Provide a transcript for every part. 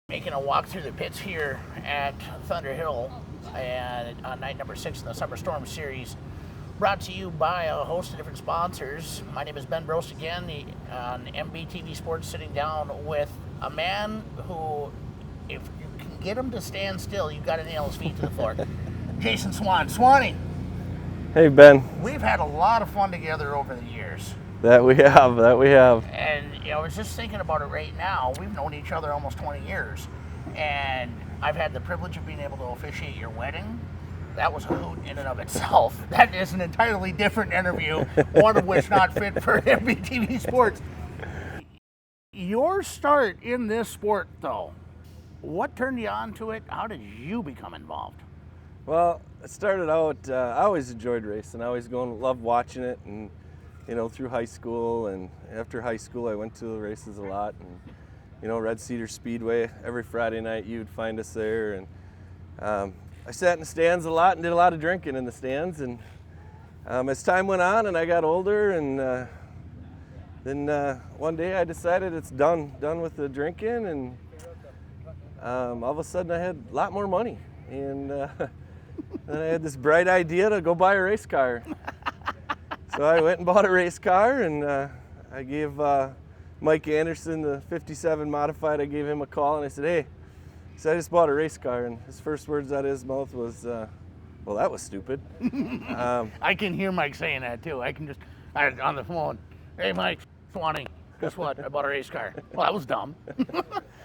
Making a walk through the pits here at Thunder Hill and on night number 6 in the Summer Storm Series, brought to you by a host of different sponsors. My name is Ben Brost again on MBTV Sports, sitting down with a man who, if you can get him to stand still, you've got to nail his feet to the floor. Jason Swan. Swanny. Hey, Ben. We've had a lot of fun together over the years. That we have. And I was just thinking about it right now. We've known each other almost 20 years. And I've had the privilege of being able to officiate your wedding. That was a hoot in and of itself. That is an entirely different interview, one of which not fit for MBTV Sports. Your start in this sport, though, what turned you on to it? How did you become involved? Well, it started out, I always enjoyed racing. I always loved watching it, and through high school, and after high school I went to the races a lot, and Red Cedar Speedway, every Friday night you'd find us there, and I sat in the stands a lot and did a lot of drinking in the stands, and as time went on and I got older, and then one day I decided it's done with the drinking, and all of a sudden I had a lot more money, and then I had this bright idea to go buy a race car. So I went and bought a race car, and I gave Mike Anderson, the 57 modified, I gave him a call, and I said, hey, I just bought a race car, and his first words out of his mouth was, well, that was stupid. I can hear Mike saying that too. I can just, on the phone, hey Mike, Swanny, guess what? I bought a race car. Well, that was dumb.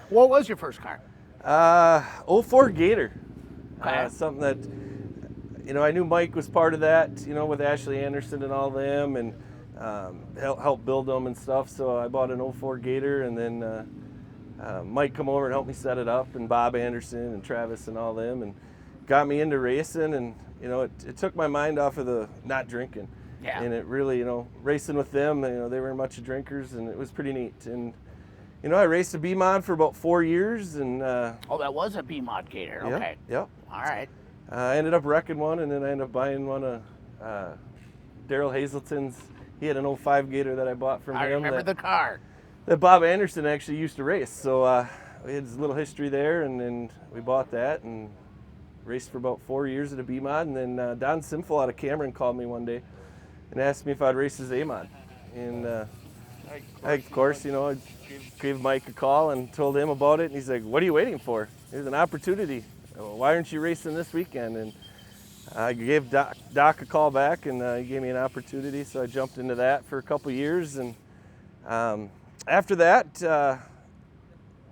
What was your first car? 04 Gator. Okay. Something that, I knew Mike was part of that, with Ashley Anderson and all them, and helped build them and stuff. So I bought an 04 Gator, and then Mike come over and helped me set it up, and Bob Anderson and Travis and all them, and got me into racing. And it took my mind off of the not drinking. Yeah. And it really, racing with them, they weren't much drinkers, and it was pretty neat. And I raced a B-Mod for about 4 years, and Oh, that was a B-Mod Gator. Okay. Yep. All right. I ended up wrecking one, and then I ended up buying one of Daryl Hazelton's. He had an 05 Gator that I bought from him. I remember the car. That Bob Anderson actually used to race. So we had a little history there, and then we bought that and raced for about 4 years at a B-Mod. And then Don Simfel out of Cameron called me one day and asked me if I'd race his A-Mod. And I gave Mike a call and told him about it. And he's like, what are you waiting for? There's an opportunity. Why aren't you racing this weekend? And I gave Doc a call back, and he gave me an opportunity, so I jumped into that for a couple years. And after that,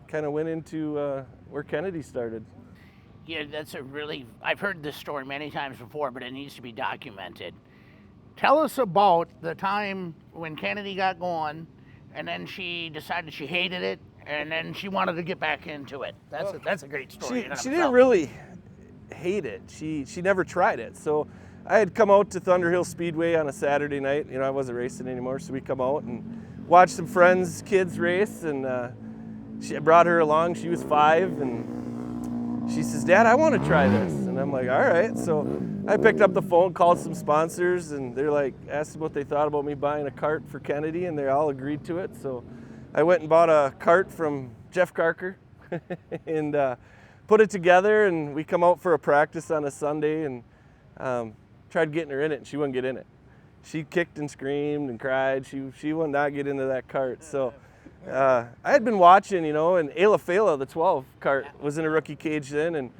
kind of went into where Kennedy started. Yeah, I've heard this story many times before, but it needs to be documented. Tell us about the time when Kennedy got going, and then she decided she hated it, and then she wanted to get back into it. That's a great story. She didn't really hate it. She never tried it. So I had come out to Thunder Hill Speedway on a Saturday night. I wasn't racing anymore, so we come out and watch some friends' kids race, and she brought her along. She was 5, and she says, Dad, I want to try this. And I'm like, all right. So I picked up the phone, called some sponsors, and they're like, asked what they thought about me buying a cart for Kennedy, and they all agreed to it. So I went and bought a cart from Jeff Carker and put it together, and we come out for a practice on a Sunday, and tried getting her in it, and she wouldn't get in it. She kicked and screamed and cried. She would not get into that cart. So I had been watching, and Ayla Fela, the 12 cart, was in a rookie cage then, and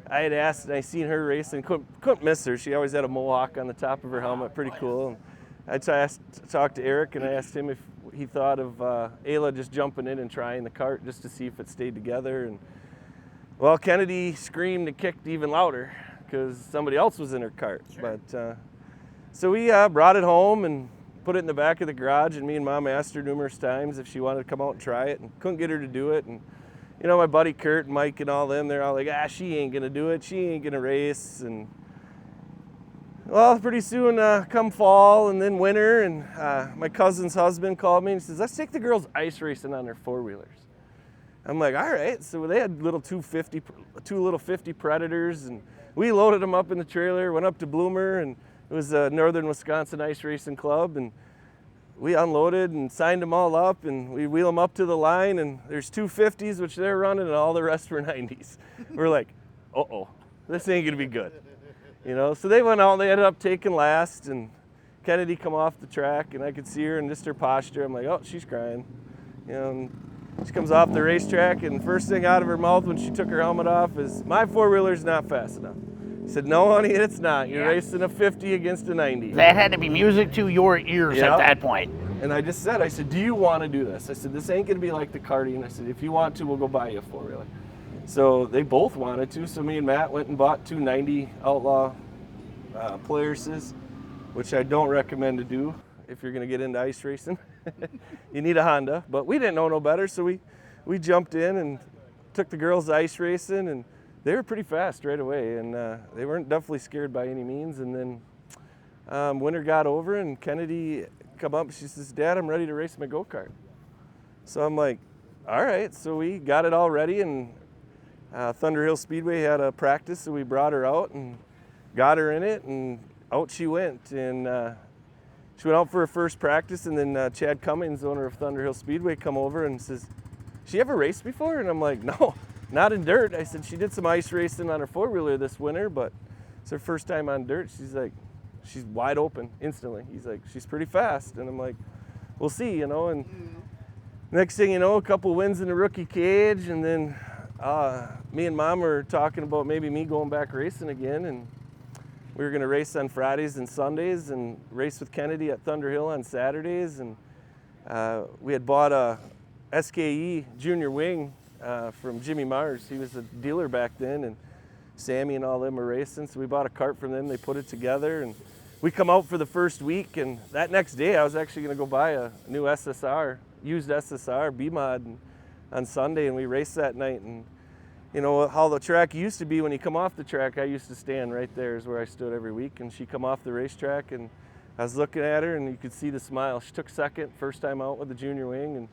I had asked, and I seen her racing, couldn't miss her. She always had a mohawk on the top of her helmet, pretty cool. And I talked to Eric, and I asked him if he thought of Ayla just jumping in and trying the cart just to see if it stayed together. And well, Kennedy screamed and kicked even louder because somebody else was in her cart. Sure. But so we brought it home and put it in the back of the garage, and me and Mom asked her numerous times if she wanted to come out and try it, and couldn't get her to do it. And my buddy Kurt and Mike and all them, they're all like, she ain't gonna do it, she ain't gonna race. And well, pretty soon come fall and then winter, and my cousin's husband called me and says, let's take the girls ice racing on their 4-wheelers. I'm like, all right. So they had two little 50 Predators, and we loaded them up in the trailer, went up to Bloomer, and it was a Northern Wisconsin Ice Racing Club, and we unloaded and signed them all up, and we wheel them up to the line, and there's 250s, which they're running, and all the rest were 90s. We're like, uh-oh, this ain't gonna be good. So they went out and they ended up taking last, and Kennedy come off the track, and I could see her and just her posture. I'm like, oh, she's crying. And she comes off the racetrack, and first thing out of her mouth when she took her helmet off is, my four-wheeler's not fast enough. I said, no, honey, it's not. You're racing a 50 against a 90. That had to be music to your ears at that point. And I said, do you want to do this? I said, this ain't going to be like the karting. I said, if you want to, we'll go buy you a four-wheeler. So they both wanted to, so me and Matt went and bought 290 Outlaw Polaris's, which I don't recommend to do if you're going to get into ice racing. You need a Honda, but we didn't know no better, so we jumped in and took the girls ice racing, and they were pretty fast right away, and they weren't definitely scared by any means. And then winter got over, and Kennedy come up, she says, Dad, I'm ready to race my go-kart. So I'm like, all right. So we got it all ready, and Thunder Hill Speedway had a practice, so we brought her out and got her in it, and out she went. And she went out for her first practice, and then Chad Cummings, owner of Thunder Hill Speedway, come over and says, she ever raced before? And I'm like, no, not in dirt. I said, she did some ice racing on her four-wheeler this winter, but it's her first time on dirt. She's like, she's wide open instantly. He's like, she's pretty fast. And I'm like, we'll see, and next thing you know, a couple wins in the rookie cage, and then me and Mom were talking about maybe me going back racing again, and we were going to race on Fridays and Sundays and race with Kennedy at Thunder Hill on Saturdays. And we had bought a SKE junior wing from Jimmy Mars. He was a dealer back then, and Sammy and all them were racing, so we bought a cart from them. They put it together, and we come out for the first week, and that next day I was actually going to go buy a new SSR, used SSR, B-Mod on Sunday, and we raced that night. And how the track used to be, when you come off the track, I used to stand right there is where I stood every week, and she come off the racetrack, and I was looking at her, and you could see the smile. She took second, first time out with the junior wing, and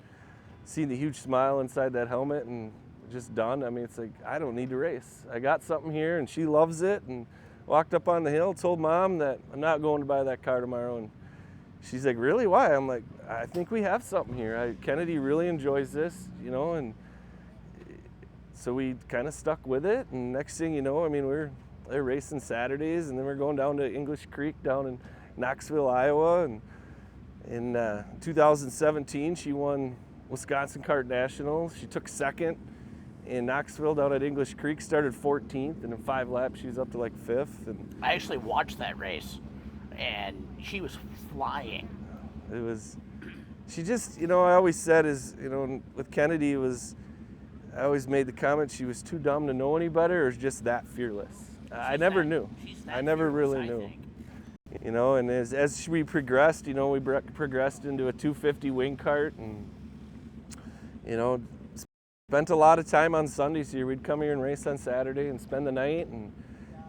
see the huge smile inside that helmet, and just done. I mean, it's like, I don't need to race. I got something here, and she loves it, and walked up on the hill, told Mom that I'm not going to buy that car tomorrow, and she's like, really, why? I'm like, I think we have something here. Kennedy really enjoys this, and so we kind of stuck with it, and next thing you know, I mean, they're racing Saturdays, and then we're going down to English Creek down in Knoxville, Iowa, and in 2017, she won Wisconsin Kart Nationals. She took second in Knoxville down at English Creek, started 14th, and in 5 laps she was up to like 5th. And I actually watched that race, and she was flying. It was, she just, I always said is, with Kennedy, I always made the comment she was too dumb to know any better, or just that fearless. I never knew. I never really knew. And as we progressed, we progressed into a 250 wing cart, and spent a lot of time on Sundays here. We'd come here and race on Saturday and spend the night and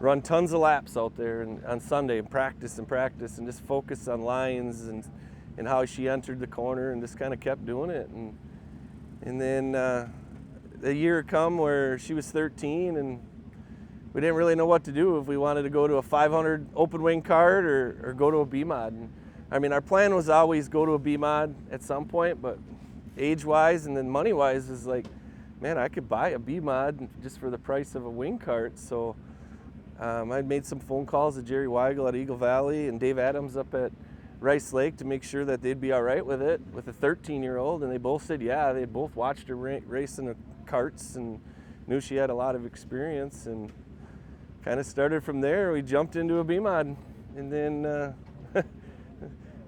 run tons of laps out there and on Sunday and practice and just focus on lines and how she entered the corner, and just kind of kept doing it. And then the year come where she was 13, and we didn't really know what to do, if we wanted to go to a 500 open wing kart or go to a B-Mod. And, I mean, our plan was always go to a B-Mod at some point, but age-wise and then money-wise is like, man, I could buy a B-Mod just for the price of a wing cart. So I made some phone calls to Jerry Weigel at Eagle Valley and Dave Adams up at Rice Lake to make sure that they'd be all right with it, with a 13-year-old, and they both said yeah. They both watched her race in the karts and knew she had a lot of experience, and kind of started from there. We jumped into a B-Mod, and then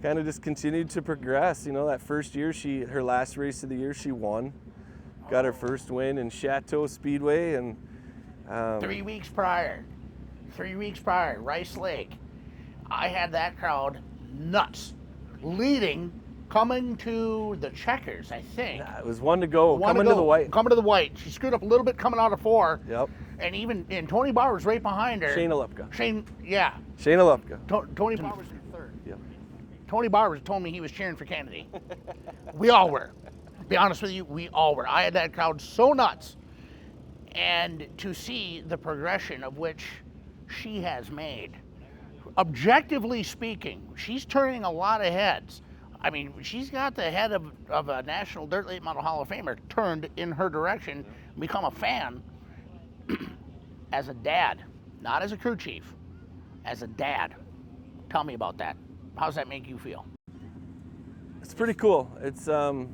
kind of just continued to progress. That first year, her last race of the year, she won. Got her first win in Chateau Speedway, and 3 weeks prior, Rice Lake, I had that crowd nuts, leading, coming to the checkers, I think. Nah, it was one to go, coming to the white. Coming to the white. She screwed up a little bit coming out of 4. Yep. And Tony Barr was right behind her. Shayna Lepka. Shayna Lepka. Tony Barr was in 3rd. Yep. Tony Barr told me he was cheering for Kennedy. We all were. To be honest with you, we all were. I had that crowd so nuts. And to see the progression of which she has made, objectively speaking, she's turning a lot of heads. I mean, she's got the head of a National Dirt Late Model Hall of Famer turned in her direction, become a fan as a dad, not as a crew chief, as a dad. Tell me about that. How does that make you feel? It's pretty cool. It's I've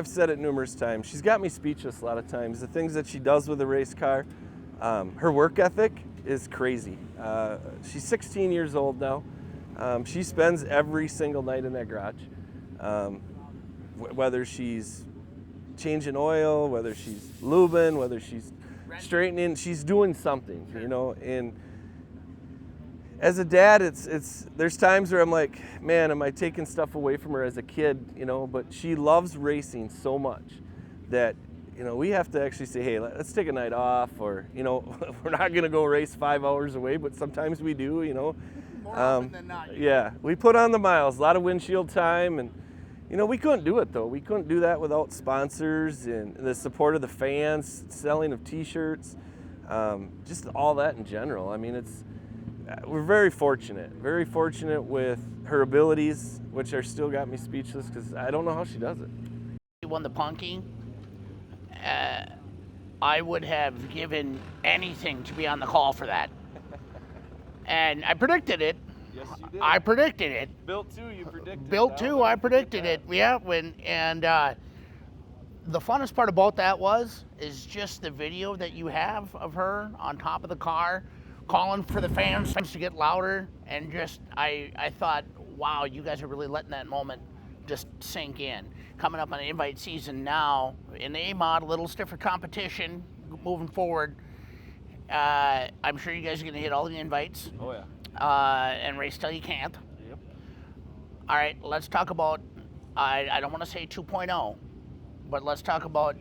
said it numerous times. She's got me speechless a lot of times. The things that she does with a race car, her work ethic is crazy. She's 16 years old now. She spends every single night in that garage, whether she's changing oil, whether she's lubing, whether she's straightening, she's doing something, you know. And as a dad, there's times where I'm like, man, am I taking stuff away from her as a kid, you know? But she loves racing so much that, you know, we have to actually say, hey, let's take a night off, or, you know, we're not going to go race 5 hours away, but sometimes we do, you know. More often than not. Yeah, we put on the miles, a lot of windshield time, and, you know, we couldn't do it, though. We couldn't do that without sponsors and the support of the fans, selling of T-shirts, just all that in general. I mean, we're very fortunate with her abilities, which are still got me speechless because I don't know how she does it. She won the Punky. I would have given anything to be on the call for that. And I predicted it. Yes, you did. I predicted it. Built 2, you predicted. Built 2, I predicted it. Yeah, the funnest part about that is just the video that you have of her on top of the car, calling for the fans to get louder, and just I thought, wow, you guys are really letting that moment just sink in. Coming up on the invite season now in the A-Mod, a little stiffer competition moving forward. I'm sure you guys are going to hit all the invites. Oh, yeah. And race till you can't. Yep. All right, let's talk about, I don't want to say 2.0, but let's talk about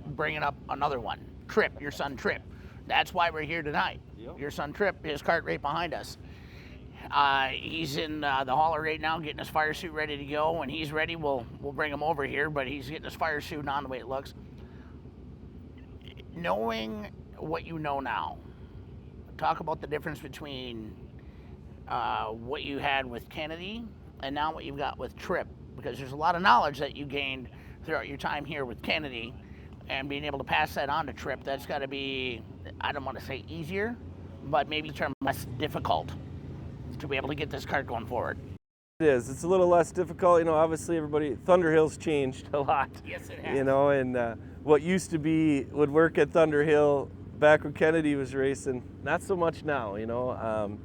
bringing up another one. Tripp, your son Tripp. That's why we're here tonight. Yep. Your son Tripp, his cart right behind us. He's in the hauler right now, getting his fire suit ready to go. When he's ready, we'll bring him over here, but he's getting his fire suit on the way it looks. Knowing what you know now, talk about the difference between what you had with Kennedy and now what you've got with Tripp, because there's a lot of knowledge that you gained throughout your time here with Kennedy, and being able to pass that on to Tripp, that's got to be, I don't want to say easier, but maybe term less difficult to be able to get this cart going forward. It is. It's a little less difficult. You know, obviously Thunder Hill's changed a lot. Yes, it has. You know, and what used to would work at Thunder Hill back when Kennedy was racing, not so much now, you know.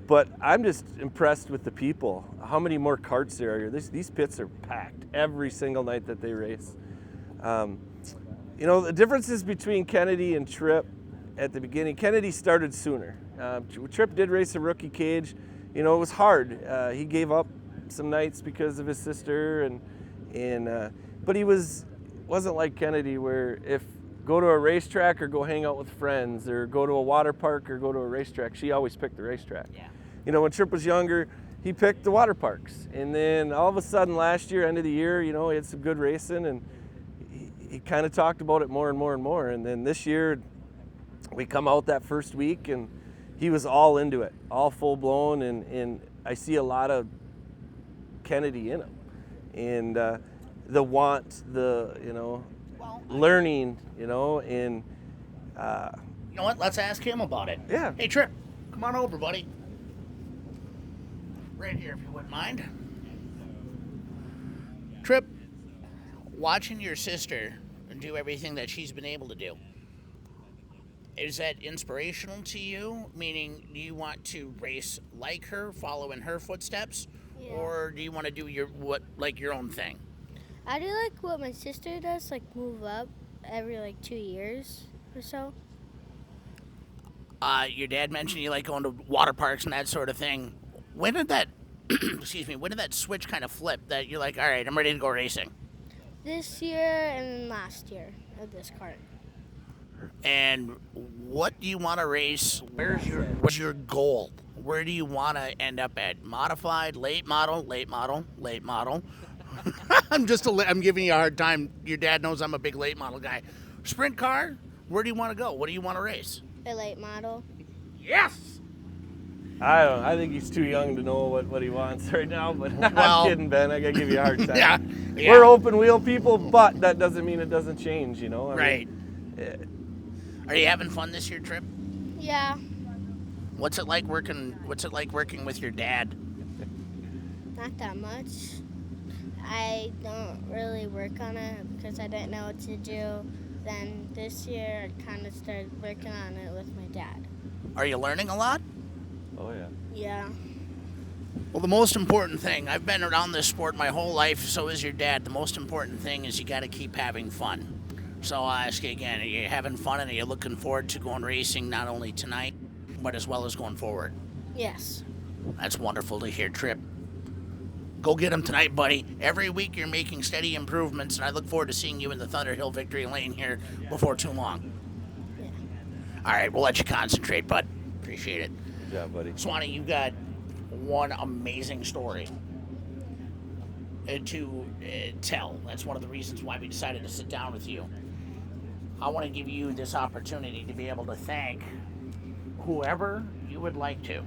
But I'm just impressed with the people. How many more carts there are here? These pits are packed every single night that they race. You know, the differences between Kennedy and Tripp at the beginning, Kennedy started sooner. Tripp did race a rookie cage. You know, it was hard. He gave up some nights because of his sister, but he wasn't like Kennedy, where if go to a racetrack or go hang out with friends or go to a water park or go to a racetrack, she always picked the racetrack. Yeah. You know, when Tripp was younger, he picked the water parks. And then all of a sudden last year, end of the year, you know, he had some good racing, and he kind of talked about it more and more and more. And then this year, we come out that first week, and he was all into it, all full blown, and I see a lot of Kennedy in him. And the want, learning, you know, and you know what? Let's ask him about it. Yeah. Hey, Tripp, come on over, buddy. Right here, if you wouldn't mind. Tripp, watching your sister do everything that she's been able to do, is that inspirational to you? Meaning, do you want to race like her, follow in her footsteps, or do you want to do your own thing? I do like what my sister does, like move up every 2 years or so. Your dad mentioned you like going to water parks and that sort of thing. When did that, when did that switch kind of flip that you're like, all right, I'm ready to go racing? This year and last year of this cart. And what do you want to race? What's your goal? Where do you want to end up at? Modified, late model, late model, late model. I'm giving you a hard time. Your dad knows I'm a big late model guy. Sprint car, where do you want to go? What do you want to race? A late model. Yes! I don't. I think he's too young to know what he wants right now. But Well, I'm kidding, Ben. I gotta give you a hard time. Yeah. We're open wheel people, but that doesn't mean it doesn't change. You know. Right. Are you having fun this year, Tripp? Yeah, What's it like working with your dad? not that much. I don't really work on it because I didn't know what to do. Then this year I kind of started working on it with my dad. Are you learning a lot? Oh yeah. Yeah. Well, the most important thing, I've been around this sport my whole life, so is your dad. The most important thing is you got to keep having fun. So I'll ask you again, are you having fun and are you looking forward to going racing not only tonight, but as well as going forward? Yes. That's wonderful to hear, Tripp. Go get them tonight, buddy. Every week you're making steady improvements, and I look forward to seeing you in the Thunder Hill victory lane here before too long. Yeah. All right, we'll let you concentrate, bud. Appreciate it. Good job, buddy. Swanny, you've got one amazing story to tell. That's one of the reasons why we decided to sit down with you. I want to give you this opportunity to be able to thank whoever you would like to.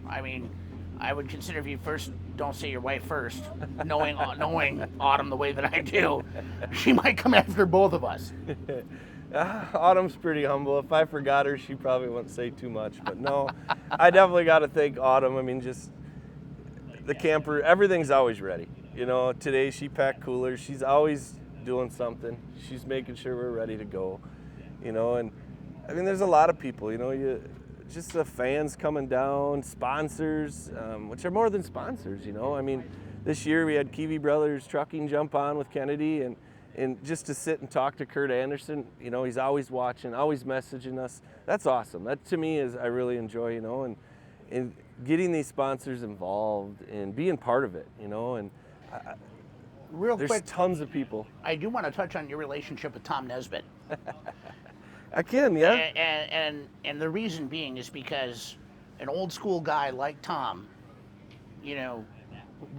I mean, I would consider if you first, don't say your wife first, knowing Autumn the way that I do, she might come after both of us. Autumn's pretty humble. If I forgot her, she probably wouldn't say too much. But no, I definitely got to thank Autumn. I mean, just the camper, everything's always ready. You know, today she packed coolers. She's always doing something. She's making sure we're ready to go. You know, and I mean, there's a lot of people, you know, just the fans coming down, sponsors, which are more than sponsors, you know. I mean, this year we had Kiwi Brothers Trucking jump on with Kennedy, and just to sit and talk to Kurt Anderson, you know, he's always watching, always messaging us. That's awesome. That to me is, I really enjoy, you know, and getting these sponsors involved and being part of it, you know, and Real there's quick, tons of people. I do want to touch on your relationship with Tom Nesbitt. I can, yeah. And the reason being is because an old school guy like Tom, you know,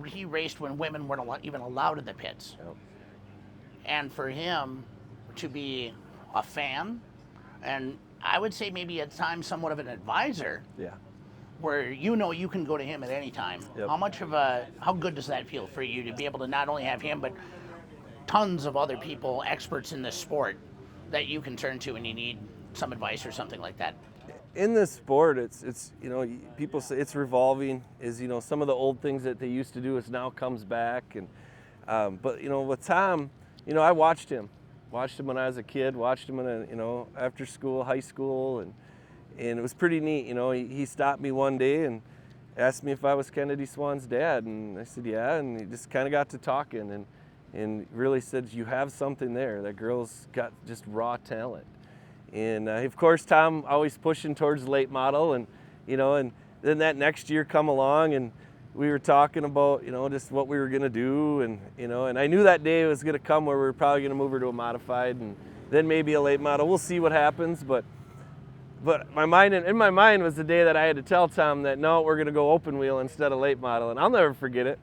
he raced when women weren't even allowed in the pits. Yep. And for him to be a fan, and I would say maybe at times somewhat of an advisor, Yeah. where you know you can go to him at any time. Yep. How good does that feel for you to be able to not only have him, but tons of other people, experts in this sport, that you can turn to when you need some advice or something like that? In this sport, it's you know, people say it's revolving. Is, you know, some of the old things that they used to do is now comes back, and but you know, with Tom, you know, I watched him when I was a kid, watched him you know, after school, high school, and it was pretty neat. You know, he stopped me one day and asked me if I was Kennedy Swan's dad, and I said yeah, and he just kind of got to talking and really said, you have something there. That girl's got just raw talent. And of course, Tom always pushing towards late model, and you know, and then that next year come along, and we were talking about, you know, just what we were gonna do, and you know, and I knew that day was gonna come where we were probably gonna move her to a modified, and then maybe a late model. We'll see what happens, but in my mind was the day that I had to tell Tom that no, we're gonna go open wheel instead of late model, and I'll never forget it.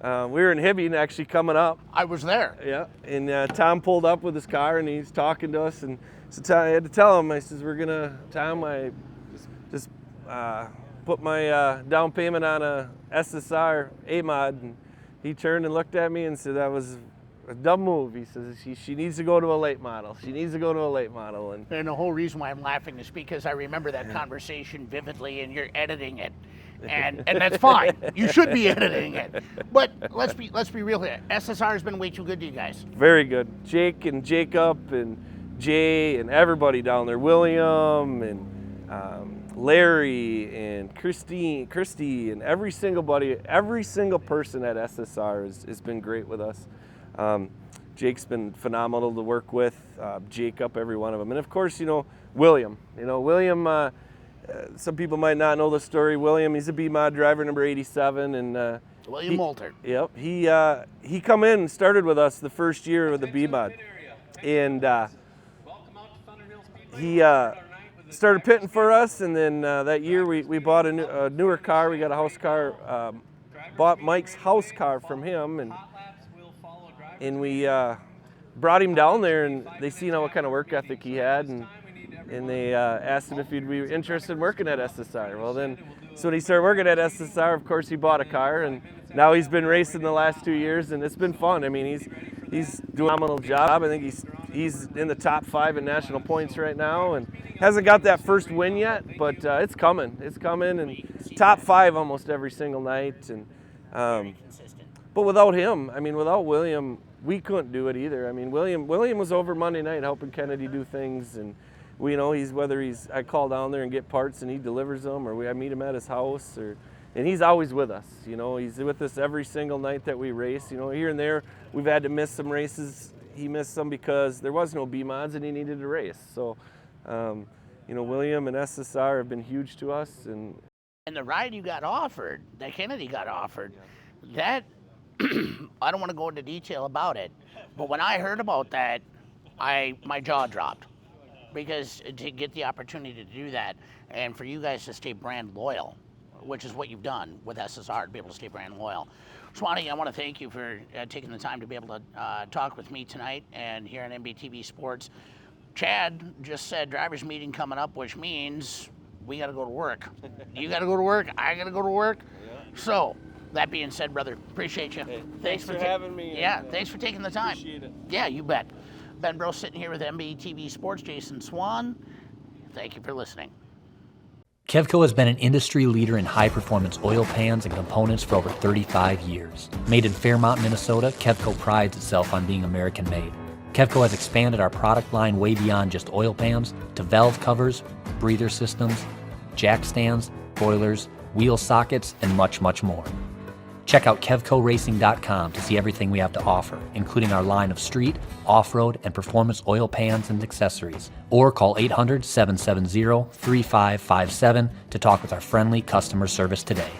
We were in Hibbing actually coming up. I was there. Yeah, and Tom pulled up with his car and he's talking to us, and so I had to tell him, I says, Tom, I just put my down payment on a SSR A-Mod, and he turned and looked at me and said that was a dumb move. He says she needs to go to a late model. She needs to go to a late model. And the whole reason why I'm laughing is because I remember that conversation vividly, and you're editing it. And that's fine. You should be editing it. But let's be real here. SSR has been way too good to you guys. Very good. Jake and Jacob and Jay and everybody down there. William and Larry and Christy and every single person at SSR has been great with us. Jake's been phenomenal to work with. Jacob, every one of them. And of course, you know, William. You know, William, some people might not know the story. William, he's a B-Mod driver, number 87, and William Moulter. Yep, he come in and started with us the first year with the B-Mod, and he started pitting for us. And then that year we bought a newer car. We got a house car. Bought Mike's house car from him, and we brought him down there, and they seen what kind of work ethic he had, and they asked him if he'd be interested in working at SSR. Well, then So when he started working at SSR, of course, he bought a car, and now he's been racing the last 2 years, and it's been fun. I mean, he's doing a phenomenal job. I think he's in the top 5 in national points right now, and hasn't got that first win yet, but it's coming. It's coming, and top 5 almost every single night. And but without him, I mean, without William, we couldn't do it either. I mean, William was over Monday night helping Kennedy do things, and we, you know, I call down there and get parts and he delivers them, or I meet him at his house, and he's always with us. You know, he's with us every single night that we race. You know, here and there we've had to miss some races. He missed some because there was no B mods and he needed to race. So, you know, William and SSR have been huge to us. And the ride you got offered, that Kennedy got offered, that I don't want to go into detail about it, but when I heard about that, my jaw dropped. Because to get the opportunity to do that, and for you guys to stay brand loyal, which is what you've done with SSR, to be able to stay brand loyal. Swanny, I want to thank you for taking the time to be able to talk with me tonight and here on MBTV Sports. Chad just said driver's meeting coming up, which means we got to go to work. You got to go to work. I got to go to work. Yeah. So, that being said, brother, appreciate you. Hey, thanks for having me. Yeah, thanks for taking the time. Appreciate it. Yeah, you bet. Ben Brost sitting here with MBTV Sports, Jason Swan. Thank you for listening. Kevco has been an industry leader in high-performance oil pans and components for over 35 years. Made in Fairmont, Minnesota, Kevco prides itself on being American-made. Kevco has expanded our product line way beyond just oil pans to valve covers, breather systems, jack stands, boilers, wheel sockets, and much, much more. Check out KevcoRacing.com to see everything we have to offer, including our line of street, off-road, and performance oil pans and accessories. Or call 800-770-3557 to talk with our friendly customer service today.